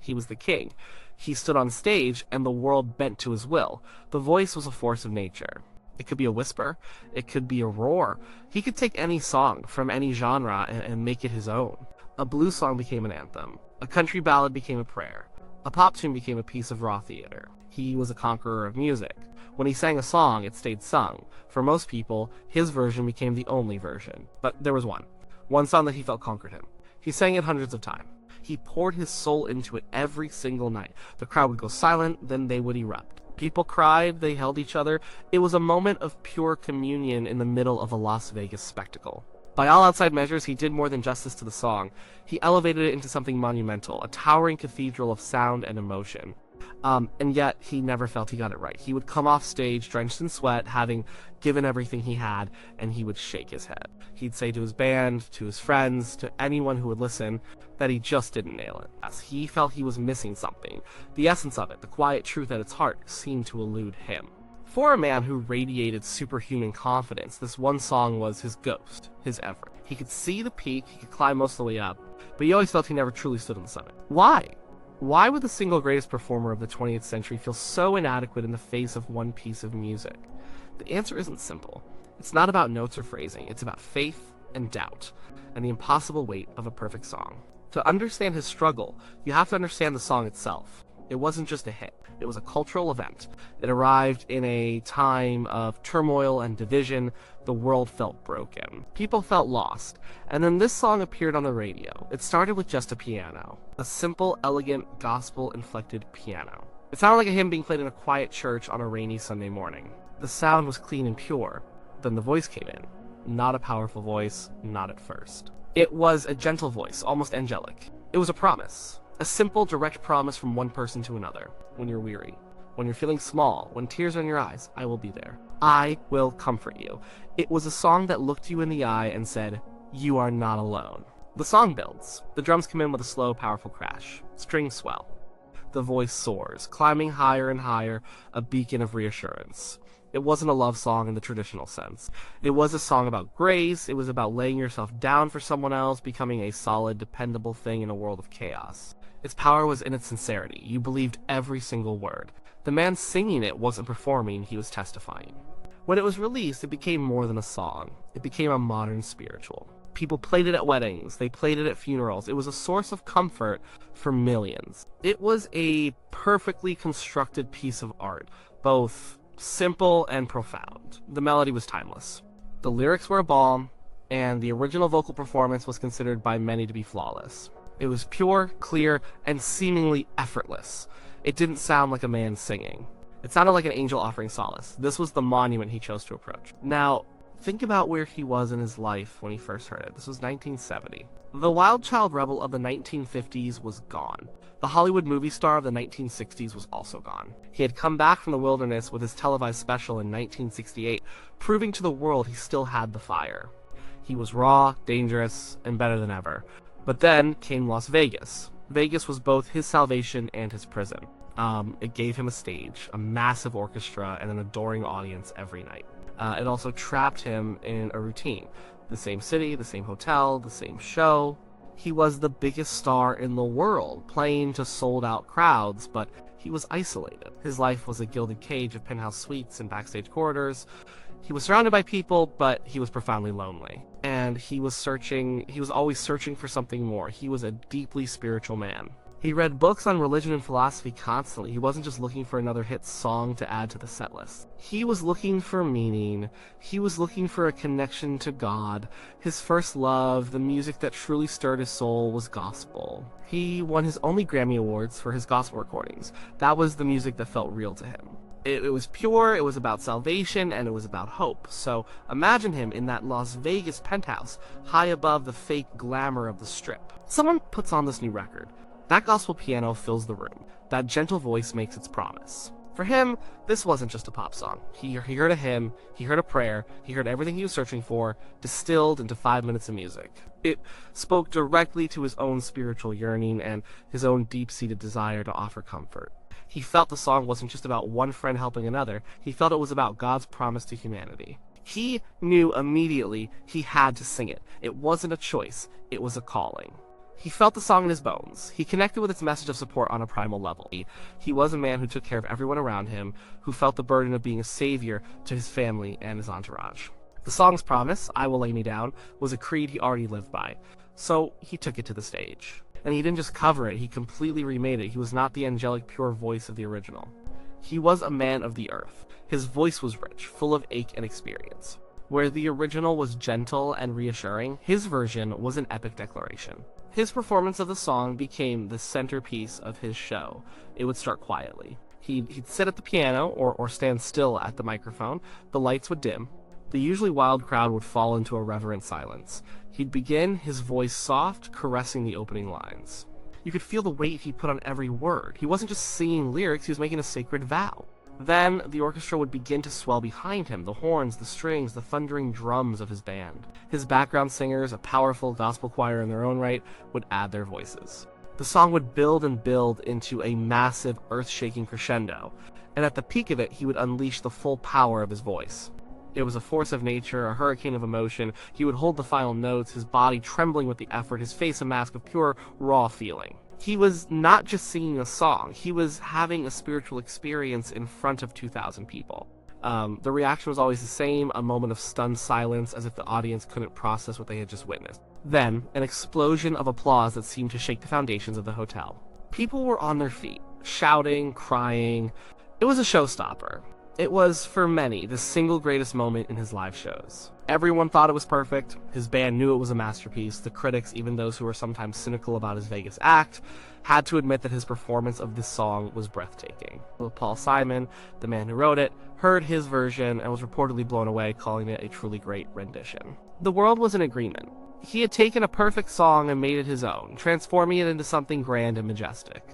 He was the king. He stood on stage, and the world bent to his will. The voice was a force of nature. It could be a whisper. It could be a roar. He could take any song from any genre and make it his own. A blues song became an anthem. A country ballad became a prayer. A pop tune became a piece of raw theater. He was a conqueror of music. When he sang a song, it stayed sung. For most people, his version became the only version. But there was one song that he felt conquered him. He sang it hundreds of times. He poured his soul into it every single night. The crowd would go silent, then they would erupt. People cried, they held each other. It was a moment of pure communion in the middle of a Las Vegas spectacle. By all outside measures, he did more than justice to the song. He elevated it into something monumental, a towering cathedral of sound and emotion. And yet, he never felt he got it right. He would come off stage, drenched in sweat, having given everything he had, and he would shake his head. He'd say to his band, to his friends, to anyone who would listen, that he just didn't nail it. As he felt he was missing something. The essence of it, the quiet truth at its heart, seemed to elude him. For a man who radiated superhuman confidence, this one song was his ghost, his effort. He could see the peak, he could climb most of the way up, but he always felt he never truly stood on the summit. Why? Why would the single greatest performer of the 20th century feel so inadequate in the face of one piece of music? The answer isn't simple. It's not about notes or phrasing, it's about faith and doubt, and the impossible weight of a perfect song. To understand his struggle, you have to understand the song itself. It wasn't just a hit. It was a cultural event. It arrived in a time of turmoil and division. The world felt broken. People felt lost. And then this song appeared on the radio. It started with just a piano. A simple, elegant, gospel-inflected piano. It sounded like a hymn being played in a quiet church on a rainy Sunday morning. The sound was clean and pure. Then the voice came in. Not a powerful voice, not at first. It was a gentle voice, almost angelic. It was a promise. A simple, direct promise from one person to another. When you're weary, when you're feeling small, when tears are in your eyes, I will be there. I will comfort you. It was a song that looked you in the eye and said, you are not alone. The song builds. The drums come in with a slow, powerful crash. Strings swell. The voice soars, climbing higher and higher, a beacon of reassurance. It wasn't a love song in the traditional sense. It was a song about grace. It was about laying yourself down for someone else, becoming a solid, dependable thing in a world of chaos. Its power was in its sincerity. You believed every single word. The man singing it wasn't performing, he was testifying. When it was released, it became more than a song. It became a modern spiritual. People played it at weddings. They played it at funerals. It was a source of comfort for millions. It was a perfectly constructed piece of art, both simple and profound. The melody was timeless. The lyrics were a balm, and the original vocal performance was considered by many to be flawless. It was pure, clear, and seemingly effortless. It didn't sound like a man singing. It sounded like an angel offering solace. This was the monument he chose to approach. Now, think about where he was in his life when he first heard it. This was 1970. The wild child rebel of the 1950s was gone. The Hollywood movie star of the 1960s was also gone. He had come back from the wilderness with his televised special in 1968, proving to the world he still had the fire. He was raw, dangerous, and better than ever. But then came Las Vegas. Vegas was both his salvation and his prison. It gave him a stage, a massive orchestra, and an adoring audience every night. It also trapped him in a routine. The same city, the same hotel, the same show. He was the biggest star in the world, playing to sold-out crowds, but he was isolated. His life was a gilded cage of penthouse suites and backstage corridors. He was surrounded by people, but he was profoundly lonely. And he was always searching for something more. He was a deeply spiritual man. He read books on religion and philosophy constantly. He wasn't just looking for another hit song to add to the set list. He was looking for meaning. He was looking for a connection to God. His first love, the music that truly stirred his soul, was gospel. He won his only Grammy Awards for his gospel recordings. That was the music that felt real to him. It was pure, it was about salvation, and it was about hope. So imagine him in that Las Vegas penthouse, high above the fake glamour of the Strip. Someone puts on this new record. That gospel piano fills the room. That gentle voice makes its promise. For him, this wasn't just a pop song. He heard a hymn, he heard a prayer, he heard everything he was searching for, distilled into 5 minutes of music. It spoke directly to his own spiritual yearning and his own deep-seated desire to offer comfort. He felt the song wasn't just about one friend helping another. He felt it was about God's promise to humanity. He knew immediately he had to sing it. It wasn't a choice. It was a calling. He felt the song in his bones. He connected with its message of support on a primal level. He was a man who took care of everyone around him, who felt the burden of being a savior to his family and his entourage. The song's promise, "I Will Lay Me Down," was a creed he already lived by, so he took it to the stage. And he didn't just cover it, he completely remade it. He was not the angelic, pure voice of the original. He was a man of the earth. His voice was rich, full of ache and experience. Where the original was gentle and reassuring, his version was an epic declaration. His performance of the song became the centerpiece of his show. It would start quietly. He'd sit at the piano or stand still at the microphone. The lights would dim. The usually wild crowd would fall into a reverent silence. He'd begin, his voice soft, caressing the opening lines. You could feel the weight he put on every word. He wasn't just singing lyrics, he was making a sacred vow. Then the orchestra would begin to swell behind him, the horns, the strings, the thundering drums of his band. His background singers, a powerful gospel choir in their own right, would add their voices. The song would build and build into a massive, earth-shaking crescendo, and at the peak of it, he would unleash the full power of his voice. It was a force of nature, a hurricane of emotion. He would hold the final notes, his body trembling with the effort, his face a mask of pure, raw feeling. He was not just singing a song, he was having a spiritual experience in front of 2,000 people. The reaction was always the same, a moment of stunned silence as if the audience couldn't process what they had just witnessed. Then, an explosion of applause that seemed to shake the foundations of the hotel. People were on their feet, shouting, crying. It was a showstopper. It was, for many, the single greatest moment in his live shows. Everyone thought it was perfect. His band knew it was a masterpiece. The critics, even those who were sometimes cynical about his Vegas act, had to admit that his performance of this song was breathtaking. Paul Simon, the man who wrote it, heard his version and was reportedly blown away, calling it a truly great rendition. The world was in agreement. He had taken a perfect song and made it his own, transforming it into something grand and majestic.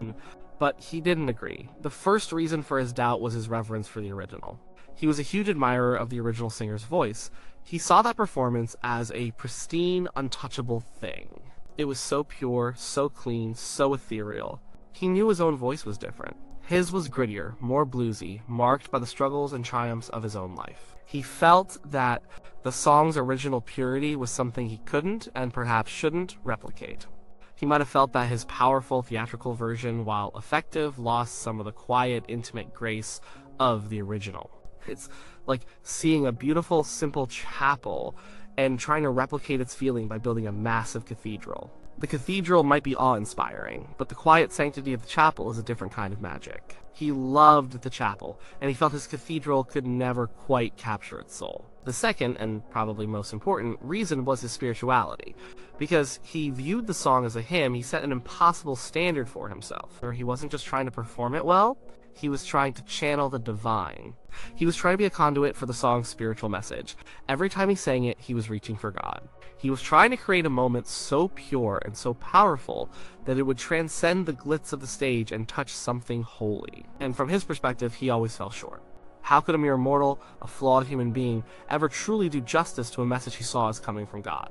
But he didn't agree. The first reason for his doubt was his reverence for the original. He was a huge admirer of the original singer's voice. He saw that performance as a pristine, untouchable thing. It was so pure, so clean, so ethereal. He knew his own voice was different. His was grittier, more bluesy, marked by the struggles and triumphs of his own life. He felt that the song's original purity was something he couldn't, and perhaps shouldn't, replicate. He might have felt that his powerful theatrical version, while effective, lost some of the quiet, intimate grace of the original. It's like seeing a beautiful, simple chapel and trying to replicate its feeling by building a massive cathedral. The cathedral might be awe-inspiring, but the quiet sanctity of the chapel is a different kind of magic. He loved the chapel, and he felt his cathedral could never quite capture its soul. The second, and probably most important, reason was his spirituality. Because he viewed the song as a hymn, he set an impossible standard for himself. He wasn't just trying to perform it well, he was trying to channel the divine. He was trying to be a conduit for the song's spiritual message. Every time he sang it, he was reaching for God. He was trying to create a moment so pure and so powerful that it would transcend the glitz of the stage and touch something holy. And from his perspective, he always fell short. How could a mere mortal, a flawed human being, ever truly do justice to a message he saw as coming from God?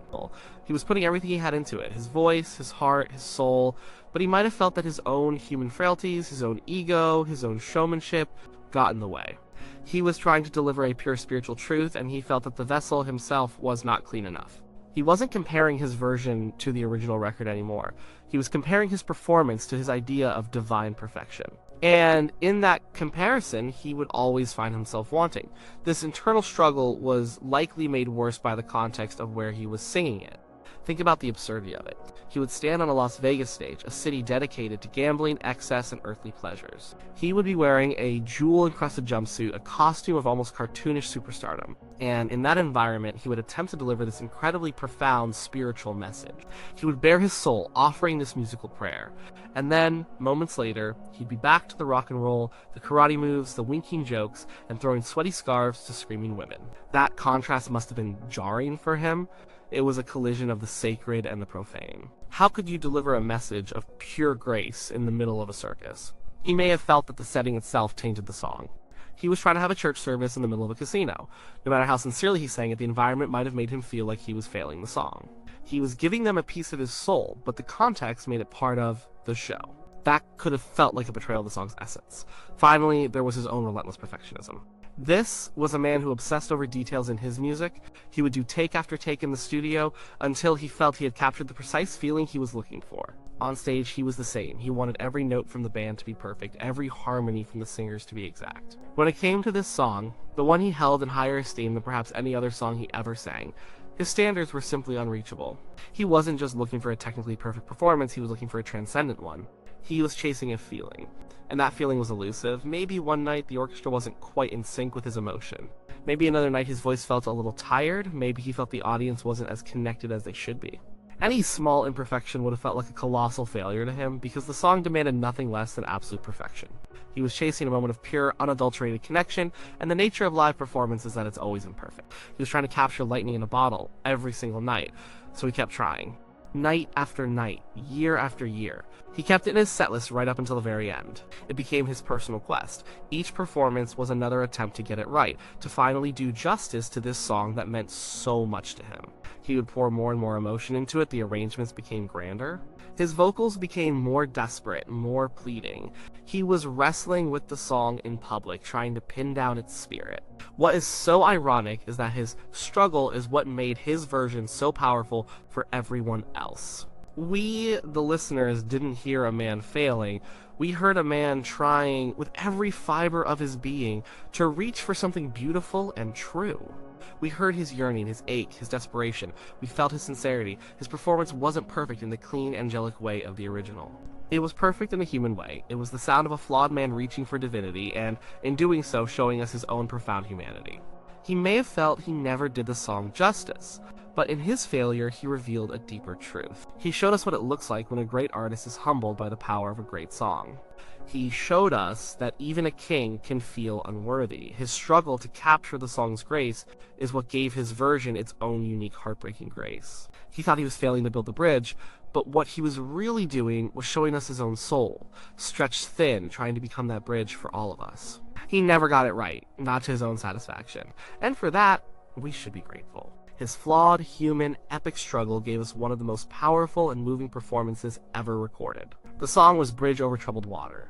He was putting everything he had into it, his voice, his heart, his soul, but he might have felt that his own human frailties, his own ego, his own showmanship got in the way. He was trying to deliver a pure spiritual truth, and he felt that the vessel himself was not clean enough. He wasn't comparing his version to the original record anymore. He was comparing his performance to his idea of divine perfection. And in that comparison, he would always find himself wanting. This internal struggle was likely made worse by the context of where he was singing it. Think about the absurdity of it. He would stand on a Las Vegas stage, a city dedicated to gambling, excess, and earthly pleasures. He would be wearing a jewel-encrusted jumpsuit, a costume of almost cartoonish superstardom. And in that environment, he would attempt to deliver this incredibly profound spiritual message. He would bare his soul, offering this musical prayer. And then, moments later, he'd be back to the rock and roll, the karate moves, the winking jokes, and throwing sweaty scarves to screaming women. That contrast must have been jarring for him. It was a collision of the sacred and the profane. How could you deliver a message of pure grace in the middle of a circus? He may have felt that the setting itself tainted the song. He was trying to have a church service in the middle of a casino. No matter how sincerely he sang it, the environment might have made him feel like he was failing the song. He was giving them a piece of his soul, but the context made it part of the show. That could have felt like a betrayal of the song's essence. Finally, there was his own relentless perfectionism. This was a man who obsessed over details in his music. He would do take after take in the studio until he felt he had captured the precise feeling he was looking for. On stage, he was the same. He wanted every note from the band to be perfect, every harmony from the singers to be exact. When it came to this song, the one he held in higher esteem than perhaps any other song he ever sang, his standards were simply unreachable. He wasn't just looking for a technically perfect performance, he was looking for a transcendent one. He was chasing a feeling, and that feeling was elusive. Maybe one night the orchestra wasn't quite in sync with his emotion. Maybe another night his voice felt a little tired. Maybe he felt the audience wasn't as connected as they should be. Any small imperfection would have felt like a colossal failure to him because the song demanded nothing less than absolute perfection. He was chasing a moment of pure, unadulterated connection, and the nature of live performance is that it's always imperfect. He was trying to capture lightning in a bottle every single night, so he kept trying. Night after night, year after year. He kept it in his setlist right up until the very end. It became his personal quest. Each performance was another attempt to get it right, to finally do justice to this song that meant so much to him. He would pour more and more emotion into it, the arrangements became grander. His vocals became more desperate, more pleading. He was wrestling with the song in public, trying to pin down its spirit. What is so ironic is that his struggle is what made his version so powerful for everyone else. We, the listeners, didn't hear a man failing. We heard a man trying with every fiber of his being to reach for something beautiful and true. We heard his yearning, his ache, his desperation. We felt his sincerity. His performance wasn't perfect in the clean, angelic way of the original. It was perfect in a human way. It was the sound of a flawed man reaching for divinity, and in doing so, showing us his own profound humanity. He may have felt he never did the song justice, but in his failure, he revealed a deeper truth. He showed us what it looks like when a great artist is humbled by the power of a great song. He showed us that even a king can feel unworthy. His struggle to capture the song's grace is what gave his version its own unique heartbreaking grace. He thought he was failing to build the bridge, but what he was really doing was showing us his own soul, stretched thin, trying to become that bridge for all of us. He never got it right, not to his own satisfaction, and for that, we should be grateful. His flawed, human, epic struggle gave us one of the most powerful and moving performances ever recorded. The song was Bridge Over Troubled Water.